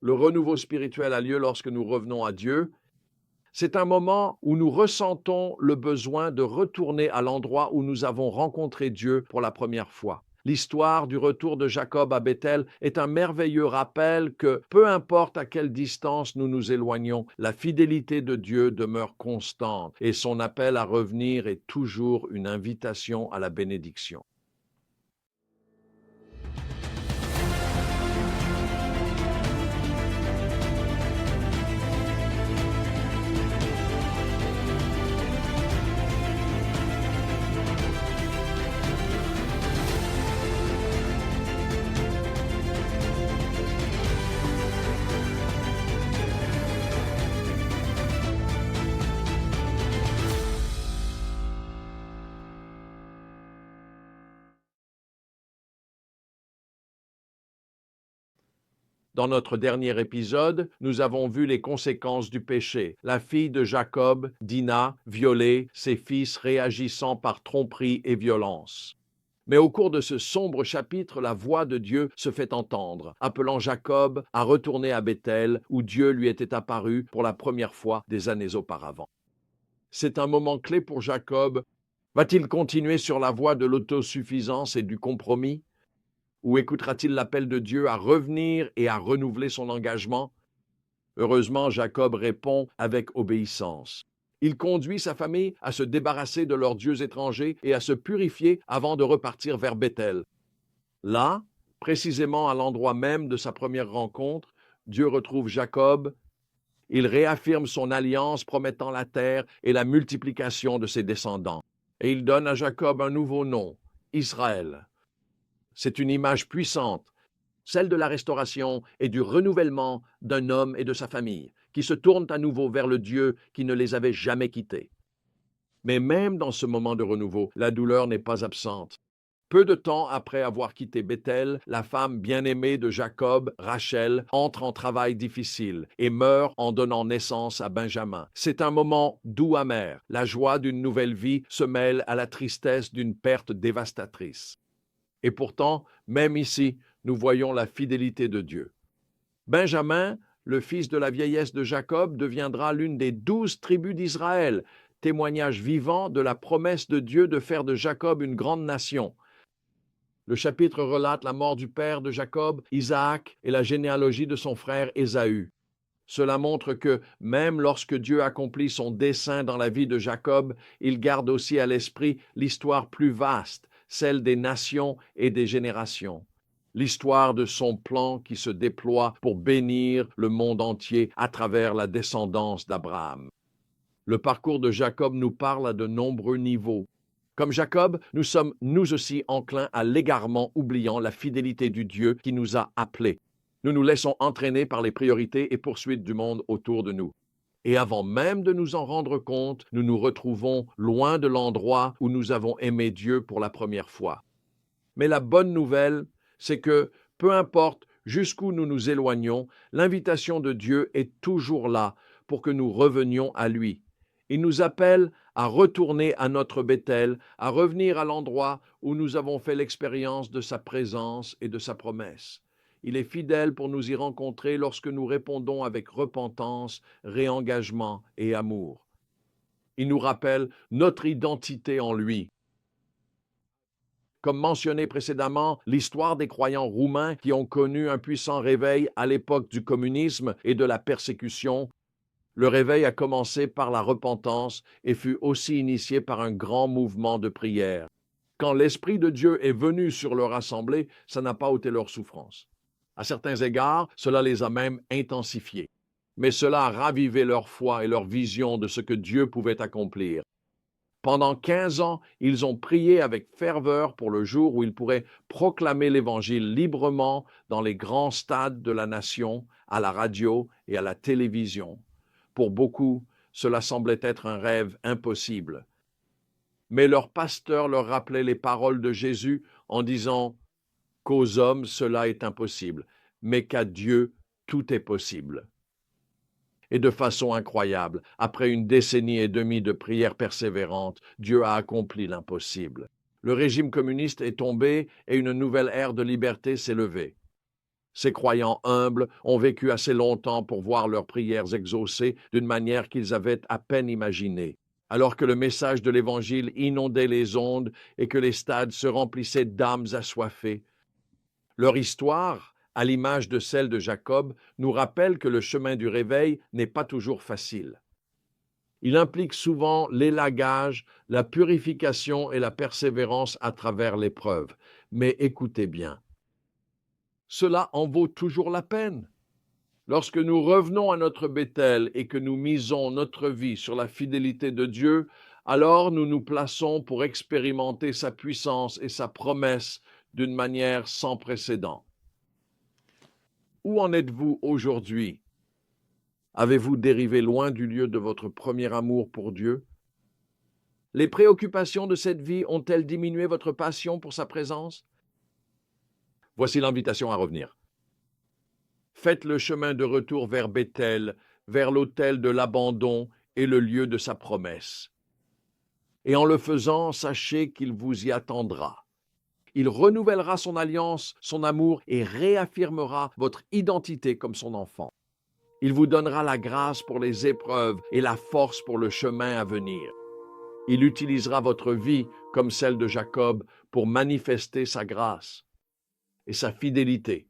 Le renouveau spirituel a lieu lorsque nous revenons à Dieu. C'est un moment où nous ressentons le besoin de retourner à l'endroit où nous avons rencontré Dieu pour la première fois. L'histoire du retour de Jacob à Béthel est un merveilleux rappel que, peu importe à quelle distance nous nous éloignons, la fidélité de Dieu demeure constante et son appel à revenir est toujours une invitation à la bénédiction. Dans notre dernier épisode, nous avons vu les conséquences du péché. La fille de Jacob, Dina, violée, ses fils réagissant par tromperie et violence. Mais au cours de ce sombre chapitre, la voix de Dieu se fait entendre, appelant Jacob à retourner à Béthel, où Dieu lui était apparu pour la première fois des années auparavant. C'est un moment clé pour Jacob. Va-t-il continuer sur la voie de l'autosuffisance et du compromis? Ou écoutera-t-il l'appel de Dieu à revenir et à renouveler son engagement? Heureusement, Jacob répond avec obéissance. Il conduit sa famille à se débarrasser de leurs dieux étrangers et à se purifier avant de repartir vers Béthel. Là, précisément à l'endroit même de sa première rencontre, Dieu retrouve Jacob. Il réaffirme son alliance promettant la terre et la multiplication de ses descendants. Et il donne à Jacob un nouveau nom, Israël. C'est une image puissante, celle de la restauration et du renouvellement d'un homme et de sa famille, qui se tournent à nouveau vers le Dieu qui ne les avait jamais quittés. Mais même dans ce moment de renouveau, la douleur n'est pas absente. Peu de temps après avoir quitté Béthel, la femme bien-aimée de Jacob, Rachel, entre en travail difficile et meurt en donnant naissance à Benjamin. C'est un moment doux amer. La joie d'une nouvelle vie se mêle à la tristesse d'une perte dévastatrice. Et pourtant, même ici, nous voyons la fidélité de Dieu. Benjamin, le fils de la vieillesse de Jacob, deviendra l'une des 12 tribus d'Israël, témoignage vivant de la promesse de Dieu de faire de Jacob une grande nation. Le chapitre relate la mort du père de Jacob, Isaac, et la généalogie de son frère Ésaü. Cela montre que, même lorsque Dieu accomplit son dessein dans la vie de Jacob, il garde aussi à l'esprit l'histoire plus vaste, celle des nations et des générations. L'histoire de son plan qui se déploie pour bénir le monde entier à travers la descendance d'Abraham. Le parcours de Jacob nous parle à de nombreux niveaux. Comme Jacob, nous sommes nous aussi enclins à l'égarement, oubliant la fidélité du Dieu qui nous a appelés. Nous nous laissons entraîner par les priorités et poursuites du monde autour de nous. Et avant même de nous en rendre compte, nous nous retrouvons loin de l'endroit où nous avons aimé Dieu pour la première fois. Mais la bonne nouvelle, c'est que, peu importe jusqu'où nous nous éloignons, l'invitation de Dieu est toujours là pour que nous revenions à lui. Il nous appelle à retourner à notre Béthel, à revenir à l'endroit où nous avons fait l'expérience de sa présence et de sa promesse. Il est fidèle pour nous y rencontrer lorsque nous répondons avec repentance, réengagement et amour. Il nous rappelle notre identité en lui. Comme mentionné précédemment, l'histoire des croyants roumains qui ont connu un puissant réveil à l'époque du communisme et de la persécution. Le réveil a commencé par la repentance et fut aussi initié par un grand mouvement de prière. Quand l'Esprit de Dieu est venu sur leur assemblée, ça n'a pas ôté leur souffrance. À certains égards, cela les a même intensifiés. Mais cela a ravivé leur foi et leur vision de ce que Dieu pouvait accomplir. Pendant 15 ans, ils ont prié avec ferveur pour le jour où ils pourraient proclamer l'Évangile librement dans les grands stades de la nation, à la radio et à la télévision. Pour beaucoup, cela semblait être un rêve impossible. Mais leur pasteur leur rappelait les paroles de Jésus en disant qu'aux hommes cela est impossible, mais qu'à Dieu tout est possible. Et de façon incroyable, après une décennie et demie de prières persévérantes, Dieu a accompli l'impossible. Le régime communiste est tombé et une nouvelle ère de liberté s'est levée. Ces croyants humbles ont vécu assez longtemps pour voir leurs prières exaucées d'une manière qu'ils avaient à peine imaginée. Alors que le message de l'Évangile inondait les ondes et que les stades se remplissaient d'âmes assoiffées. Leur histoire, à l'image de celle de Jacob, nous rappelle que le chemin du réveil n'est pas toujours facile. Il implique souvent l'élagage, la purification et la persévérance à travers l'épreuve. Mais écoutez bien, cela en vaut toujours la peine. Lorsque nous revenons à notre Béthel et que nous misons notre vie sur la fidélité de Dieu, alors nous nous plaçons pour expérimenter sa puissance et sa promesse d'une manière sans précédent. Où en êtes-vous aujourd'hui? Avez-vous dérivé loin du lieu de votre premier amour pour Dieu? Les préoccupations de cette vie ont-elles diminué votre passion pour sa présence? Voici l'invitation à revenir. Faites le chemin de retour vers Béthel, vers l'autel de l'abandon et le lieu de sa promesse. Et en le faisant, sachez qu'il vous y attendra. Il renouvellera son alliance, son amour et réaffirmera votre identité comme son enfant. Il vous donnera la grâce pour les épreuves et la force pour le chemin à venir. Il utilisera votre vie comme celle de Jacob pour manifester sa grâce et sa fidélité